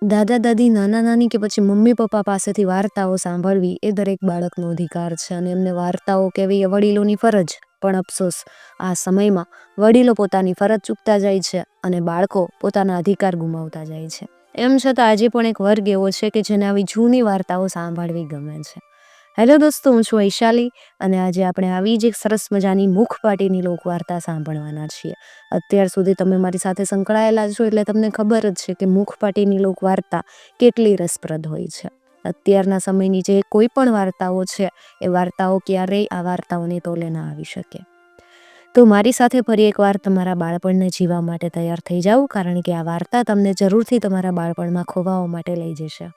દાદા દાદી, નાના નાની કે પછી મમ્મી પપ્પા પાસેથી વાર્તાઓ સાંભળવી એ દરેક બાળકનો અધિકાર છે અને એમને વાર્તાઓ કહેવી એ વડીલોની ફરજ. પણ અફસોસ, આ સમયમાં વડીલો પોતાની ફરજ ચૂકતા જાય છે અને બાળકો પોતાના અધિકાર ગુમાવતા જાય છે. એમ છતાં આજે પણ એક વર્ગ એવો છે કે જેને આવી જૂની વાર્તાઓ સાંભળવી ગમે છે. હેલો દોસ્તો, હું છું વૈશાલી અને આજે આપણે આવી જ એક સરસ મજાની મુખપાટીની લોકવાર્તા સાંભળવાના છીએ. અત્યાર સુધી તમે મારી સાથે સંકળાયેલા છો એટલે તમને ખબર જ છે કે મુખપાટીની લોકવાર્તા કેટલી રસપ્રદ હોય છે. અત્યારના સમયની જે કોઈ પણ વાર્તાઓ છે એ વાર્તાઓ ક્યારેય આ વાર્તાઓની તોલે ના આવી શકે. તો મારી સાથે ફરી એકવાર તમારા બાળપણને જીવવા માટે તૈયાર થઈ જાઓ, કારણ કે આ વાર્તા તમને જરૂરથી તમારા બાળપણમાં ખોવાવા માટે લઈ જશે.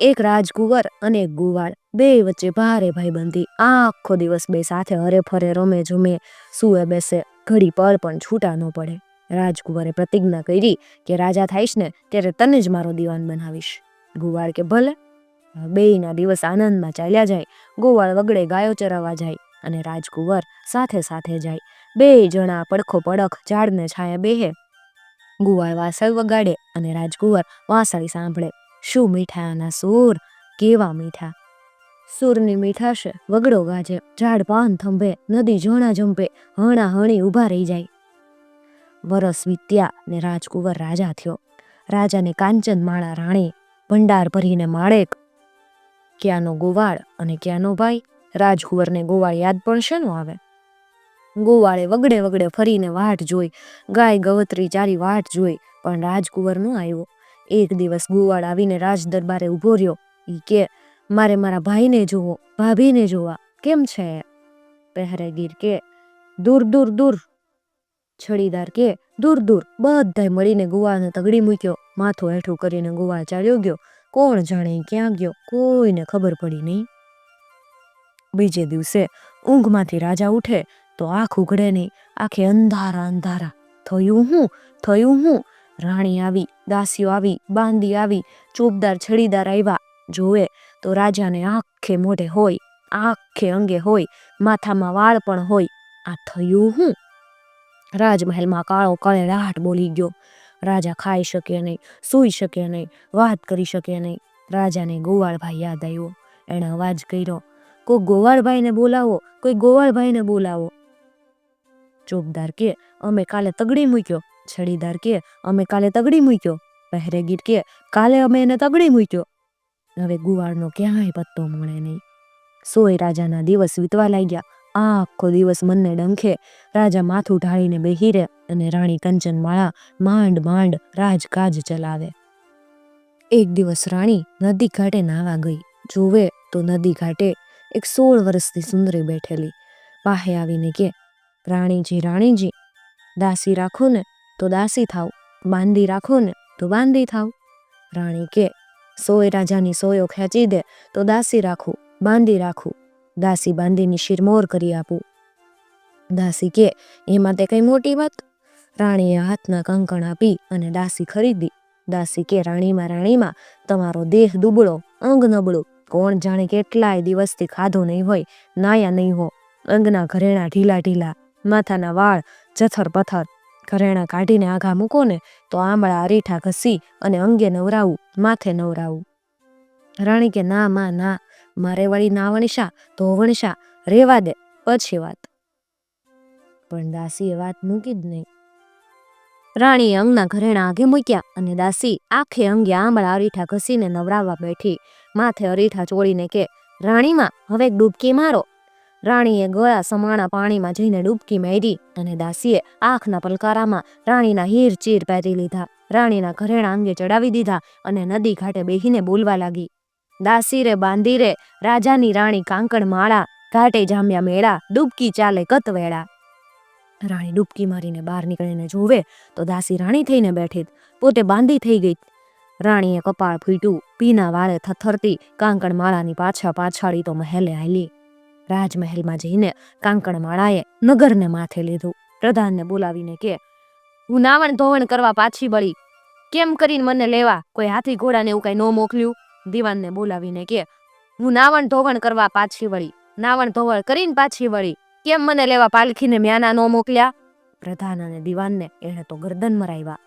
એક રાજકુંવર અને એક ગુવાળ, બે વચ્ચે ભારે ભાઈબંધી. આખો દિવસ બે સાથે હરે ફરે, રમે જમે, સૂએ બેસે, ઘડી પળ પણ છૂટા ન પડે. રાજકુંવરે પ્રતિજ્ઞા કરી કે રાજા થાઈશ ને ત્યારે તને જ મારો દીવાન બનાવીશ. ગુવાળ કે ભલે. બેયના દિવસ આનંદમાં ચાલ્યા જાય. ગોવાળ વગડે ગાયો ચરાવવા જાય અને રાજકુંવર સાથે સાથે જાય. બે જણા પડખો પડખ ઝાડને છાંયે બેહે. ગુવાળ વાંસળી વગાડે અને રાજકુંવર વાંસળી સાંભળે. શું મીઠા આના સૂર, કેવા મીઠા! સૂરની મીઠાશે વગડો ગાજે, ઝાડ પાન થંભે, નદી ઝરણા ઝંપે, હણા હણી ઊભા રહી જાય. વરસ વીત્યા ને રાજકુંવર રાજા થયો. રાજાને કાંચન માળા રાણી, ભંડાર ભરીને માળેક. ક્યાંનો ગોવાળ અને ક્યાંનો ભાઈ. રાજકુંવરને ગોવાળ યાદ પણ શેનો આવે? ગોવાળે વગડે વગડે ફરીને વાટ જોઈ, ગાય ગવત્રી ચારી વાટ જોઈ, પણ રાજકુંવર ન આવ્યો. એક દિવસ ગોવાળ આવીને રાજ દરબારે ઊભો રહ્યો. ઈ કે, મારે મારા ભાઈને જોવો, ભાભીને જોવા, કેમ છે? પહેરેગીર કે, દૂર દૂર દૂર. છડીદાર કે, દૂર દૂર. બધાય મળીને ગોવાળને તગડી મૂક્યો. માથું હેઠું કરીને ગોવાળ ચાલ્યો ગયો. કોણ જાણે ક્યાં ગયો, કોઈને ખબર પડી નહીં. બીજે દિવસે ઊંઘમાંથી રાજા ઉઠે તો આંખ ઉઘડે નહીં. આંખે અંધારા અંધારા. થયું હું? થયું હું? રાણી આવી, દાસીઓ આવી, બાંદી આવી, ચોબદાર છડીદાર આવ્યા. જોવે તો રાજાને આંખે મોઢે હોય, આંખે અંગે હોય, માથામાં વાળ પણ હોય. આ થયું હું? રાજમહેલમાં કાળો કળેલાટ બોલી ગયો. રાજા ખાઈ શકે નહીં, સૂઈ શકે નહીં, વાત કરી શકે નહીં. રાજાને ગોવાળભાઈ યાદ આવ્યો. એણે અવાજ કર્યો, કોઈ ગોવાળભાઈને બોલાવો, કોઈ ગોવાળભાઈને બોલાવો. ચોબદાર કે, અમે કાલે તગડી મૂક્યો. છડીદાર કે, અમે કાલે તગડી મૂક્યો. પહેરેગીર કે, કાલે અમે એને તગડી મૂક્યો. હવે ગુવાળનો ક્યાંય પત્તો મળે નહીં. સોય રાજાના દિવસ વીતવા લાગ્યા. આખો દિવસ મનને ડંખે રાજા માથું ઢાળીને બેહી રહે અને રાણી કંચનમાળા માંડ માંડ રાજકાજ ચલાવે. એક દિવસ રાણી નદી ઘાટે નાહવા ગઈ. જોવે તો નદી ઘાટે એક 16 વર્ષની સુંદરી બેઠેલી. પાસે આવીને કે, રાણીજી રાણીજી, દાસી રાખો ને તો દાસી થાવ, બાંદી રાખો ને તો બાંદી થાવ. રાણી કે, સોય રાજાની સોયો ખેંચી દે તો દાસી રાખું, બાંદી રાખું, દાસી બાંદીની શિરમોર કરી આપું. દાસી કે, એમાં તે કઈ મોટી વાત? રાણીએ હાથના કંકણ આપી અને દાસી ખરીદી. દાસી કે, રાણીમાં રાણીમાં તમારો દેહ દુબળો, અંગ નબળું, કોણ જાણે કેટલાય દિવસથી ખાધો નહીં હોય, નાયા નહીં હો, અંગના ઘરેણા ઢીલા ઢીલા, માથાના વાળ જથર પથર. ઘરેણા કાઢીને આઘા મૂકો ને તો આંબળા અરીઠા ઘસી અને અંગે નવરાવું, માથે નવરાવું. રાણી કે, ના માં ના, મારે વળી ના વણશા તો વણશા, રેવા દે, પછી વાત. પણ દાસીએ વાત મૂકી જ નહીં. રાણીએ અંગના ઘરેણા આઘે મૂક્યા અને દાસી આખે અંગે આંબળા અરીઠા ઘસીને નવરાવવા બેઠી. માથે અરીઠા ચોળીને કે, રાણીમાં હવે ડૂબકી મારો. રાણીએ ગળા સમાણા પાણીમાં જઈને ડૂબકી મારી અને દાસીએ આંખના પલકારામાં રાણીના હીર ચીર પહેરી લીધા. રાણીના ઘરેણા અંગે ચડાવી દીધા અને નદી ઘાટે બેહીને બોલવા લાગી. દાસી રે બાંધી રે, રાજાની રાણી કાંકણ માળા, ઘાટે જામ્યા મેળા, ડૂબકી ચાલે કત વેળા. રાણી ડૂબકી મારીને બહાર નીકળીને જોવે તો દાસી રાણી થઈને બેઠી, પોતે બાંધી થઈ ગઈ. રાણીએ કપાળ ફૂટ્યું, ભીના વાળે થથરતી કાંકણ માળાની પાછા પાછાળી તો મહેલે હાલી. રાજમહેલમાં જઈને કાંકણ માળાએ નગરને માથે લીધું. પ્રધાનને બોલાવીને કે, હું નાવણ ધોવણ કરવા પાછી વળી, કેમ કરીને મને લેવા? કોઈ હાથી ઘોડાને એવું કઈ ન મોકલ્યું? દીવાનને બોલાવીને કે, હું નાવણ ધોવણ કરવા પાછી વળી, નાવણ ધોવણ કરીને પાછી વળી, કેમ મને લેવા પાલખીને મ્યાના ન મોકલ્યા? પ્રધાન અને દીવાનને એણે તો ગરદન મરાવ્યા.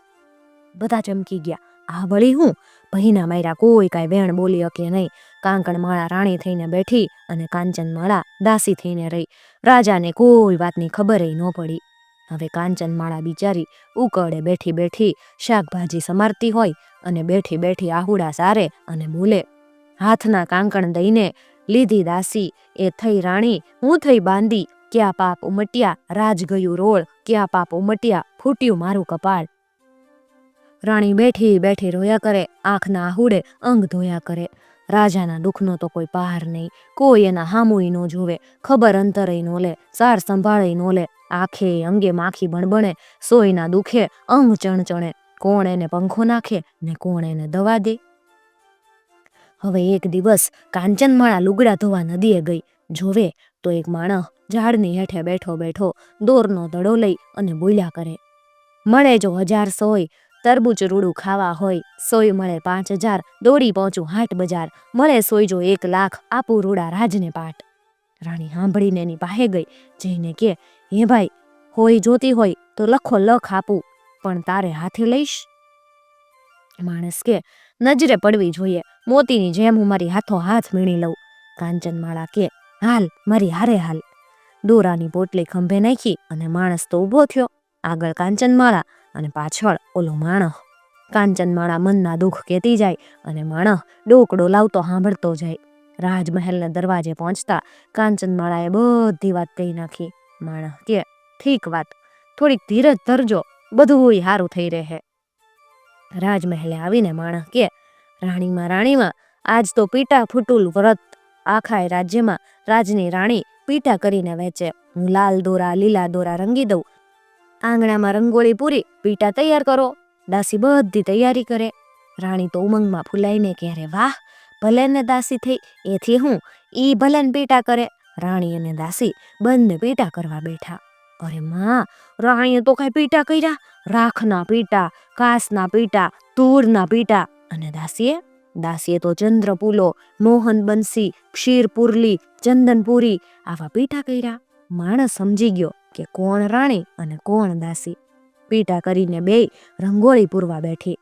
બધા ચમકી ગયા. આ વળી હું? ભહીના માર્યા કોઈ કાંઈ વેણ બોલી શકે નહીં. કાંકણમાળા રાણી થઈને બેઠી અને કાંચનમાળા દાસી થઈને રહી. રાજાને કોઈ વાતની ખબરેય ન પડી. હવે કાંચનમાળા બિચારી ઉકળે બેઠી બેઠી શાકભાજી સમારતી હોય અને બેઠી બેઠી આહુડા સારે અને બોલે, હાથના કાંકણ દઈને લીધી દાસી, એ થઈ રાણી, હું થઈ બાંધી, ક્યાં પાપ ઉમટ્યા, રાજ ગયું રોળ, ક્યાં પાપ ઉમટ્યા, ફૂટ્યું મારું કપાળ. રાણી બેઠી બેઠી રોયા કરે, આંખના આહુડે અંગ ધોયા કરે. રાજાના દુઃખનો તો કોઈ પાર નહીં. કોઈ એના હામુય ન જોવે, ખબર અંતરેય ન લે, સાર સંભાળે ન લે. આંખે અંગે માખી બણબણે, સોયના દુખે અંગ ચણચણે. કોણ એને પંખો નાખે ને કોણ એને દવા દે. હવે એક દિવસ કાંચનમાળા લુગડા ધોવા નદીએ ગઈ. જોવે તો એક માણસ ઝાડની હેઠે બેઠો બેઠો દોરનો દડો લઈ અને બોલ્યા કરે, મળે જો 1000 સોય, તરબૂચ રૂડું ખાવા હોય, સોય મળે 5000, દોડી પહોંચું હાટ બજાર, મળે સોય જો 1 લાખ, આપું રૂડા રાજને પાટ. રાણી સાંભળીને એની પાસે ગઈ, જઈને કે, હે ભાઈ, હોય જોતી હોય તો લખો લખ આપું, પણ તારે હાથે લઈશ? માણસ કે, નજરે પડવી જોઈએ, મોતીની જેમ હું મારી હાથો હાથ વીણી લઉં. કાંચનમાળા કે, હાલ મારી હારે હાલ. દોરાની પોટલી ખંભે નાખી અને માણસ તો ઊભો થયો. આગળ કાંચનમાળા અને પાછળ ઓલો માણસ. કાંચનમાળા મનના દુઃખ કહેતી જાય અને માણસ ડોકડો લાવતો સાંભળતો જાય. રાજમહેલના દરવાજે પહોંચતા કાંચનમાળાએ બધી વાત કહી નાખી. માણસ કે, ઠીક વાત, થોડીક ધીરજ ધરજો, બધુંય સારું થઈ રહે. રાજમહેલે આવીને માણસ કે, રાણીમાં આજ તો પીટા ફૂટુલ વ્રત, આખા રાજ્યમાં રાજની રાણી પીટા કરીને વેચે. હું લાલ દોરા લીલા દોરા રંગી દઉં, આંગણામાં રંગોળી પૂરી, પીટા તૈયાર કરો. દાસી બધી તૈયારી કરે. રાણી તો ઉમંગમાં ફૂલાઈને કે, અરે વાહ, ભલે ને દાસી થઈ, એથી હું, ઈ ભલે ને પીટા કરે. રાણી અને દાસી બંને પીટા કરવા બેઠા. અરે માં, રાણીએ તો કઈ પીટા કર્યા, રાખના પીટા, કાસના પીટા, ધૂળના પીટા. અને દાસીએ તો ચંદ્રપુલો, મોહન બંસી, ક્ષીર પુરલી, ચંદનપુરી આવા પીટા કર્યા. માણસ સમજી ગયો કે કોણ રાણી અને કોણ દાસી. પીટા કરીને બેય રંગોળી પૂરવા બેઠી.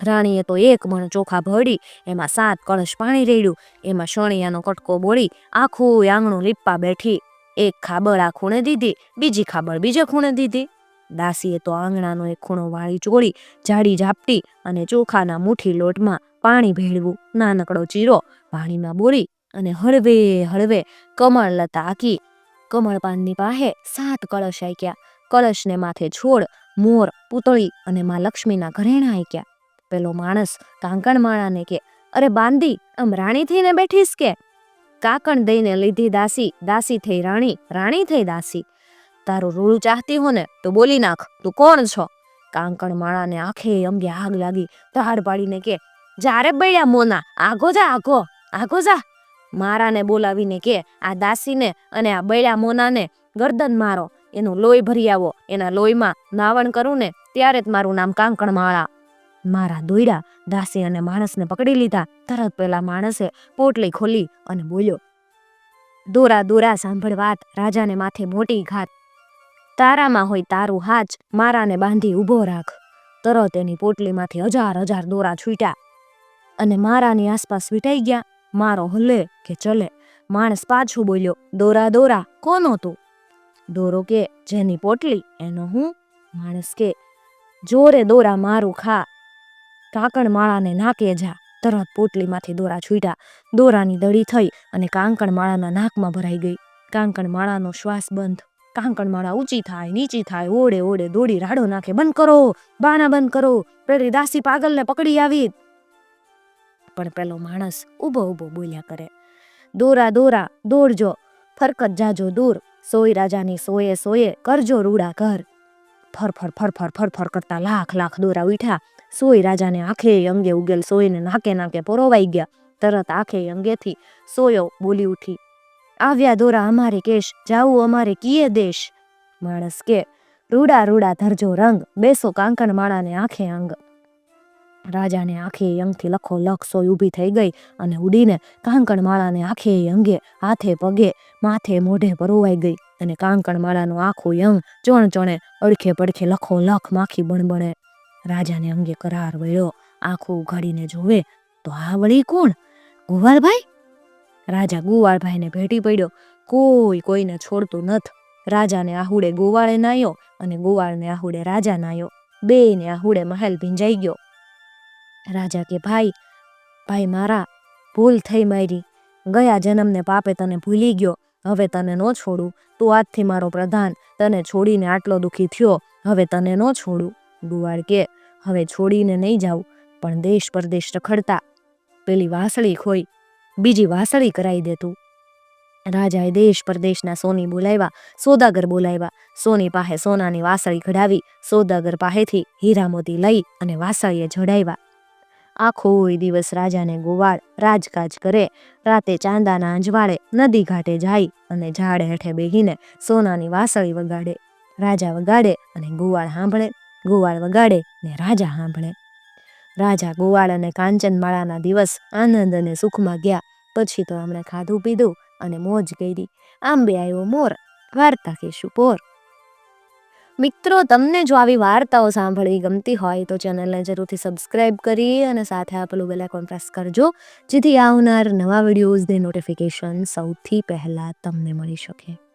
રાણીએ તો 1 મણ ચોખા ભળી, એમાં 7 કળશ પાણી રેડ્યું, એમાં શણિયાનો કટકો બોળી આખું આંગણું લીપવા બેઠી. એક ખાબળ આ ખૂણે દીધી, બીજી ખાબળ બીજે ખૂણે દીધી. દાસીએ તો આંગણાનો એક ખૂણો વાળી ચોળી, જાડી ઝાપટી અને ચોખાના મુઠ્ઠી લોટમાં પાણી ભેળવું, નાનકડો ચીરો પાણીમાં બોળી અને હળવે હળવે કમળ લતા આકી. કમળપાનની પાસે 7 કળશ આક્યા. કળશને માથે છોડ, મોર, પૂતળી અને માં લક્ષ્મીના ઘરેણા આક્યા. પેલો માણસ કાંકણમાળાને કે, અરે બાંધી, આમ રાણી થઈને બેઠીશ કે? કાકણ દઈને લીધી દાસી, દાસી થઈ રાણી, રાણી થઈ દાસી. તારું રૂડું ચાહતી હો ને તો બોલી નાખ, તું કોણ છો? કાંકણમાળાને આંખે અંગે આગ લાગી. તાડ પાડીને કે, જારે બળ્યા મોના, આગો જા, આગો જા. મારાને બોલાવીને કે, આ દાસીને અને આ બળ્યા મોનાને ગરદન મારો, એનું લોહી ભરી આવો, એના લોહીમાં નાવણ કરું ને ત્યારે જ મારું નામ કાંકણમાળા. મારા દોયડા. દાસી અને માણસને પકડી લીધા. તરત પેલા માણસે પોટલી ખોલી અને બોલ્યો, દોરા દોરા સાંભળ વાત, રાજાને માથે મોટી ઘાત, તારામાં હોય તારું હાચ, મારાને બાંધી ઊભો રાખ. તરત એની પોટલીમાંથી 1000 દોરા છૂટ્યા અને મારાની આસપાસ વીંટાઈ ગયા. મારો હલે કે ચલે. માણસ પાછું બોલ્યો, દોરા દોરા, કોનો તું? દોરો કે, જેની પોટલી એનો હું. માણસ કે, જોરે દોરા મારું ખા, કાંકણમાળાને નાકે જા. તરત પોટલીમાંથી દોરા છૂટ્યા. દોરાની દડી થઈ અને કાંકણમાળાના નાકમાં ભરાઈ ગઈ. કાંકણમાળાનો શ્વાસ બંધ. કાંકણમાળા ઊંચી થાય નીચી થાય, ઓડે ઓડે દોડી રાડો નાખે, બંધ કરો, બાના બંધ કરો, પેલી દાસી પાગલને પકડી આવી. પણ પેલો માણસ ઊભો બોલ્યા કરે, દોરા દોરા દોડજો, ફરકત જાજો દૂર, સોય રાજાની સોયે સોયે કરજો રૂડા ઘર. ફરફર ફરફર ફરફર કરતા લાખ દોરા ઉઠ્યા. સોય રાજાને આંખે અંગે ઉગેલ સોયને નાકે નાકે પરોવાઈ ગયા. તરત આંખે અંગેથી સોયો બોલી ઉઠી, આવ્યા દોરા અમારે કેશ, જાવું અમારે કીએ દેશ. માણસ કે, રૂડા રૂડા ધરજો રંગ, બેસો કાંકણમાળાને આંખે અંગ. રાજાને આંખે અંગથી લખો લખ સોય ઊભી થઈ ગઈ અને ઉડીને કાંકણમાળાને આંખે અંગે, હાથે પગે, માથે મોઢે પરોવાઈ ગઈ. અને કાંકણમાળાનું આખું અંગ ચણે અડખે પડખે લખો લખ માખી બણબણે. રાજાને અંગે કરાર વળ્યો. આંખો ઉઘાડીને જોવે તો આ વળી કોણ? ગોવાળભાઈ? રાજા ગોવાળભાઈને ભેટી પડ્યો. કોઈ કોઈને છોડતું નથી. રાજાને આહુડે ગોવાળે નાયો અને ગોવાળને આહુડે રાજા નાયો. બેયને આહુડે મહેલ ભીંજાઈ ગયો. રાજા કે ભાઈ ભાઈ મારા, ભૂલ થઈ મારી. ગયા જન્મને પાપે તને ભૂલી ગયો. હવે તને ન છોડું. તું આજથી મારો પ્રધાન. તને છોડીને આટલો દુઃખી થયો. હવે તને ન છોડું. ગોવાળ કે હવે છોડીને નહીં જાઉં, પણ દેશ પરદેશ રખડતા પેલી વાસળી ખોઈ બીજી વાસળી કરાવી દે તું. રાજાએ દેશ પરદેશના સોની બોલાવ્યા, સોદાગર બોલાવ્યા. સોની પાસે સોનાની વાસળી કઢાવી, સોદાગર પાસેથી હીરા મોતી લઈ અને વાસળીએ જડાવ્યા. આખો દિવસ રાજાને ગોવાળ રાજકાજ કરે. રાતે ચાંદાના અંજવાળે નદી ઘાટે જાય અને ઝાડ હેઠે બેહીને સોનાની વાસળી વગાડે. રાજા વગાડે અને ગોવાળ સાંભળે, ગોવાળ વગાડે ને રાજા સાંભળે. રાજા ગોવાળ અને કાંચનમાળાના દિવસ આનંદ અને સુખમાં ગયા. પછી તો એમણે ખાધું પીધું અને મોજ કરી. આંબે આવ્યો મોર, વાર્તા કહેશું પોર. મિત્રો, તમને જો આવી વાર્તાઓ સાંભળવી ગમતી હોય તો ચેનલને જરૂરથી સબસ્ક્રાઈબ કરી અને સાથે આપેલું બેલ આઇકોન પ્રેસ કરજો, જેથી આવનાર નવા વિડીયોઝની નોટિફિકેશન સૌથી પહેલાં તમને મળી શકે.